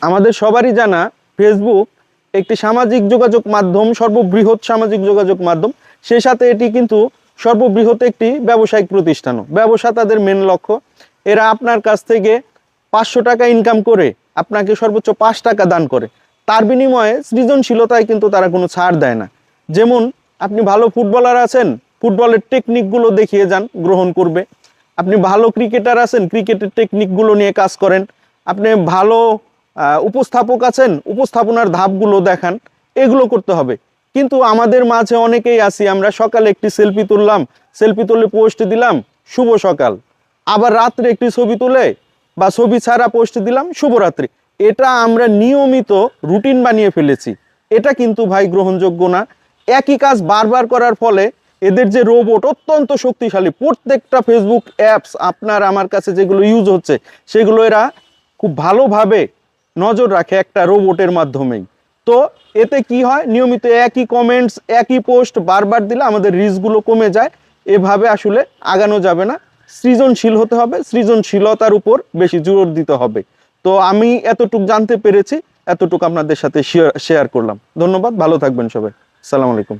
আমাদের সবারই জানা ফেসবুক একটি সামাজিক যোগাযোগ মাধ্যম, সর্ববৃহৎ সামাজিক যোগাযোগ মাধ্যম। সেই সাথে এটি কিন্তু সর্ববৃহৎ একটি ব্যবসায়িক প্রতিষ্ঠানও। ব্যবসা তাদের মেন লক্ষ্য। এরা আপনার কাছ থেকে 500 টাকা ইনকাম করে আপনাকে সর্বোচ্চ 5 টাকা দান করে। তার বিনিময়ে সৃজনশীলতায় কিন্তু তারা কোনো ছাড় দেয় না। যেমন আপনি ভালো ফুটবলার আছেন, ফুটবলের টেকনিকগুলো দেখিয়ে যান, গ্রহণ করবে। আপনি ভালো ক্রিকেটার আছেন, ক্রিকেটের টেকনিকগুলো নিয়ে কাজ করেন। আপনি ভালো উপস্থাপক আছেন, উপস্থাপনার ধাপগুলো দেখান, এগুলো করতে হবে। কিন্তু আমাদের মাঝে অনেকেই আছি, আমরা সকালে একটি সেলফি তুললাম, সেলফি তুলে পোস্ট দিলাম শুভ সকাল, আবার রাত্রে একটি ছবি তুলে বা ছবি ছাড়া পোস্ট দিলাম শুভরাত্রি। এটা আমরা নিয়মিত রুটিন বানিয়ে ফেলেছি। এটা কিন্তু ভাই গ্রহণযোগ্য না। একই কাজ বারবার করার ফলে এদের যে রোবট অত্যন্ত শক্তিশালী, প্রত্যেকটা ফেসবুক অ্যাপস আপনার আমার কাছে যেগুলো ইউজ হচ্ছে সেগুলো এরা খুব ভালোভাবে নজর রাখে একটা রোবটের মাধ্যমেই। তো এতে কি হয়, নিয়মিত একই কমেন্টস একই পোস্ট বারবার দিলে আমাদের রিচগুলো কমে যায়। এভাবে আসলে আগানো যাবে না, সৃজনশীল হতে হবে, সৃজনশীলতার উপর বেশি জোর দিতে হবে। তো আমি এতটুকু জানতে পেরেছি, এতটুকু আপনাদের সাথে শেয়ার করলাম। ধন্যবাদ, ভালো থাকবেন সবাই। আসসালামু আলাইকুম।